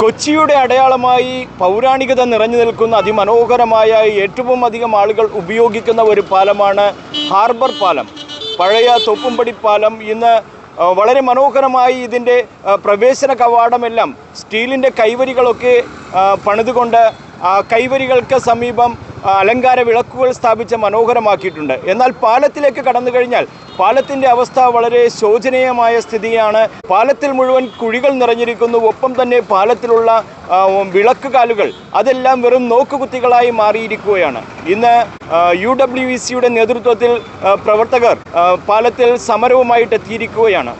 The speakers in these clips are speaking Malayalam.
കൊച്ചിയുടെ അടയാളമായി പൗരാണികത നിറഞ്ഞു നിൽക്കുന്ന അതിമനോഹരമായ ഏറ്റവും അധികം ആളുകൾ ഉപയോഗിക്കുന്ന ഒരു പാലമാണ് ഹാർബർ പാലം. പഴയ തോപ്പുംപടി പാലം ഇന്ന് വളരെ മനോഹരമായി ഇതിൻ്റെ പ്രവേശന കവാടമെല്ലാം സ്റ്റീലിൻ്റെ കൈവരികളൊക്കെ പണിതുകൊണ്ട് കൈവരികൾക്ക് സമീപം അലങ്കാര വിളക്കുകൾ സ്ഥാപിച്ച് മനോഹരമാക്കിയിട്ടുണ്ട്. എന്നാൽ പാലത്തിലേക്ക് കടന്നു കഴിഞ്ഞാൽ പാലത്തിൻ്റെ അവസ്ഥ വളരെ ശോചനീയമായ സ്ഥിതിയാണ്. പാലത്തിൽ മുഴുവൻ കുഴികൾ നിറഞ്ഞിരിക്കുന്നു. ഒപ്പം തന്നെ പാലത്തിലുള്ള വിളക്ക് കാലുകൾ അതെല്ലാം വെറും നോക്കുകുത്തികളായി മാറിയിരിക്കുകയാണ്. ഇന്ന് UWECയുടെ നേതൃത്വത്തിൽ പ്രവർത്തകർ പാലത്തിൽ സമരവുമായിട്ട് എത്തിയിരിക്കുകയാണ്.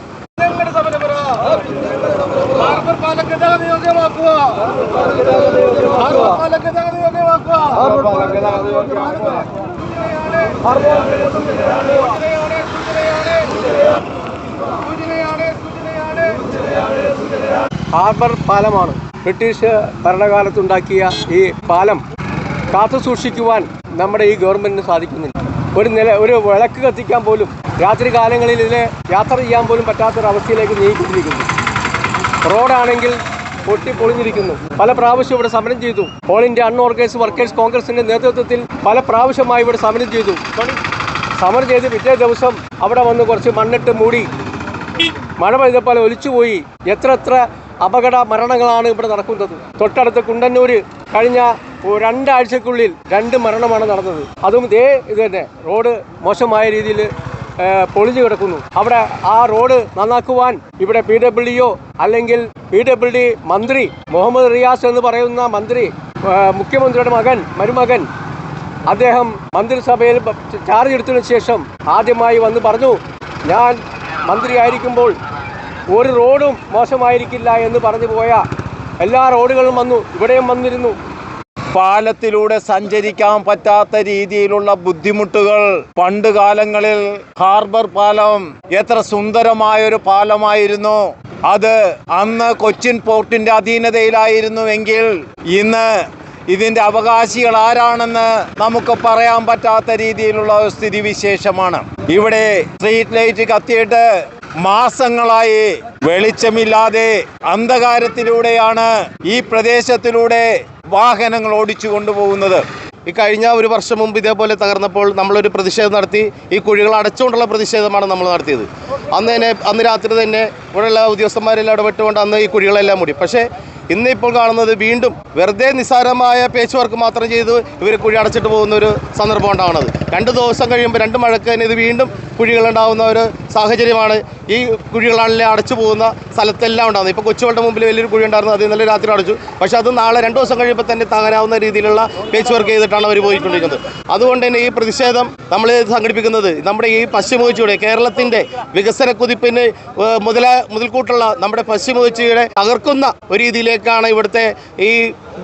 ഹാർബർ പാലമാണ്. ബ്രിട്ടീഷ് ഭരണകാലത്തുണ്ടാക്കിയ ഈ പാലം കാത്തു സൂക്ഷിക്കുവാൻ നമ്മുടെ ഈ ഗവൺമെൻറ്റിന് സാധിക്കുന്നില്ല. ഒരു വിളക്ക് കത്തിക്കാൻ പോലും രാത്രി കാലങ്ങളിൽ ഇതിനെ യാത്ര ചെയ്യാൻ പോലും പറ്റാത്തൊരവസ്ഥയിലേക്ക് നീങ്ങിക്കൊണ്ടിരിക്കുന്നു. റോഡാണെങ്കിൽ പൊട്ടിപ്പൊളിഞ്ഞിരിക്കുന്നു. പല പ്രാവശ്യം ഇവിടെ സമരം ചെയ്തു. ഓൾ ഇന്ത്യ അൺഓർഗനൈസ്ഡ് വർക്കേഴ്സ് കോൺഗ്രസിൻ്റെ നേതൃത്വത്തിൽ പല പ്രാവശ്യമായി ഇവിടെ സമരം ചെയ്തു. സമരം ചെയ്ത് പിറ്റേ ദിവസം അവിടെ വന്ന് കുറച്ച് മണ്ണിട്ട് മൂടി മഴ പെയ്തപ്പോൾ ഒലിച്ചുപോയി. എത്ര അപകട മരണങ്ങളാണ് ഇവിടെ നടക്കുന്നത്. തൊട്ടടുത്ത് കുണ്ടന്നൂർ കഴിഞ്ഞ 2 ആഴ്ചക്കുള്ളിൽ 2 മരണമാണ് നടന്നത്. അതും ഇത് തന്നെ റോഡ് മോശമായ രീതിയിൽ പൊളിഞ്ഞു കിടക്കുന്നു. അവിടെ ആ റോഡ് നന്നാക്കുവാൻ ഇവിടെ PWDയോ അല്ലെങ്കിൽ PWD മന്ത്രി മുഹമ്മദ് റിയാസ് എന്ന് പറയുന്ന മന്ത്രി, മുഖ്യമന്ത്രിയുടെ മരുമകൻ, അദ്ദേഹം മന്ത്രിസഭയിൽ ചാർജ് എടുത്തതിനു ശേഷം ആദ്യമായി വന്ന് പറഞ്ഞു, ഞാൻ മന്ത്രിയായിരിക്കുമ്പോൾ ഒരു റോഡും മോശമായിരിക്കില്ല എന്ന് പറഞ്ഞു പോയ എല്ലാ റോഡുകളും വന്നു. ഇവിടെയും വന്നിരുന്നു. പാലത്തിലൂടെ സഞ്ചരിക്കാൻ പറ്റാത്ത രീതിയിലുള്ള ബുദ്ധിമുട്ടുകൾ പണ്ട് കാലങ്ങളിൽ ഹാർബർ പാലം എത്ര സുന്ദരമായൊരു പാലമായിരുന്നു. അത് അന്ന് കൊച്ചിൻ പോർട്ടിന്റെ അധീനതയിലായിരുന്നുവെങ്കിൽ ഇന്ന് ഇതിന്റെ അവകാശികൾ ആരാണെന്ന് നമുക്ക് പറയാൻ പറ്റാത്ത രീതിയിലുള്ള സ്ഥിതിവിശേഷമാണ്. ഇവിടെ സ്ട്രീറ്റ് ലൈറ്റ് കത്തിയിട്ട് മാസങ്ങളായി വെളിച്ചമില്ലാതെ അന്ധകാരത്തിലൂടെയാണ് ഈ പ്രദേശത്തിലൂടെ വാഹനങ്ങൾ ഓടിച്ചു കൊണ്ടുപോകുന്നത്. ഈ കഴിഞ്ഞ 1 വർഷം മുമ്പ് ഇതേപോലെ തകർന്നപ്പോൾ നമ്മളൊരു പ്രതിഷേധം നടത്തി. ഈ കുഴികൾ അടച്ചുകൊണ്ടുള്ള പ്രതിഷേധമാണ് നമ്മൾ നടത്തിയത്. അന്ന് രാത്രി തന്നെ ഇവിടെയുള്ള ഉദ്യോഗസ്ഥന്മാരെല്ലാം ഇടപെട്ടുകൊണ്ട് അന്ന് ഈ കുഴികളെല്ലാം മൂടി. പക്ഷേ ഇന്നിപ്പോൾ കാണുന്നത് വീണ്ടും വെറുതെ നിസ്സാരമായ പേച്ച് വർക്ക് മാത്രം ചെയ്ത് ഇവർ കുഴി അടച്ചിട്ട് പോകുന്ന ഒരു സന്ദർഭം ഉണ്ടാകുന്നത്. 2 ദിവസം കഴിയുമ്പോൾ 2 മഴയ്ക്ക് തന്നെ ഇത് വീണ്ടും കുഴികളുണ്ടാകുന്ന ഒരു സാഹചര്യമാണ്. ഈ കുഴികളാണെങ്കിലും അടച്ചു പോകുന്ന സ്ഥലത്തെല്ലാം ഉണ്ടാകുന്നത്. ഇപ്പോൾ കൊച്ചുകളുടെ മുമ്പിൽ വലിയൊരു കുഴി ഉണ്ടായിരുന്നു, അത് ഇന്നലെ രാത്രി അടച്ചു. പക്ഷേ അത് നാളെ 2 ദിവസം കഴിയുമ്പോൾ തന്നെ താങ്ങാനാവുന്ന രീതിയിലുള്ള പേച്ച് വർക്ക് ചെയ്തിട്ടാണ് അവർ പോയിക്കൊണ്ടിരിക്കുന്നത്. അതുകൊണ്ട് തന്നെ ഈ പ്രതിഷേധം നമ്മൾ സംഘടിപ്പിക്കുന്നത് നമ്മുടെ ഈ പശ്ചിമോച്ചയുടെ കേരളത്തിൻ്റെ വികസന കുതിപ്പിന് മുതൽക്കൂട്ടുള്ള നമ്മുടെ പശ്ചിമോച്ചയുടെ തകർക്കുന്ന ഒരു രീതിയിലേക്കാണ് ഇവിടുത്തെ ഈ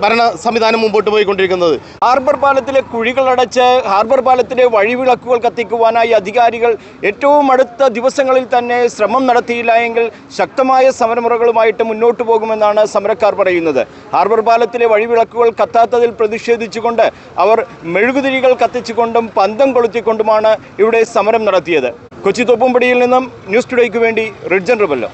ഭരണ സംവിധാനം മുമ്പോട്ട് പോയിക്കൊണ്ടിരിക്കുന്നത്. ഹാർബർ പാലത്തിലെ കുഴികളടച്ച് ഹാർബർ പാലത്തിലെ വഴിവിളക്കുകൾ കത്തിക്കുവാനായി അധികാരികൾ ഏറ്റവും അടുത്ത ദിവസങ്ങളിൽ തന്നെ ശ്രമം നടത്തിയില്ല എങ്കിൽ ശക്തമായ സമരമുറകളുമായിട്ട് മുന്നോട്ട് പോകുമെന്നാണ് സമരക്കാർ പറയുന്നത്. ഹാർബർ പാലത്തിലെ വഴിവിളക്കുകൾ കത്താത്തതിൽ പ്രതിഷേധിച്ചുകൊണ്ട് അവർ മെഴുകുതിരികൾ കത്തിച്ചുകൊണ്ടും പന്തം കൊളുത്തിക്കൊണ്ടുമാണ് ഇവിടെ സമരം നടത്തിയത്. കൊച്ചി തോപ്പുംപടിയിൽ നിന്നും ന്യൂസ് ടുഡേക്ക് വേണ്ടി റിഡ്ജൻ റിബല്ലോ.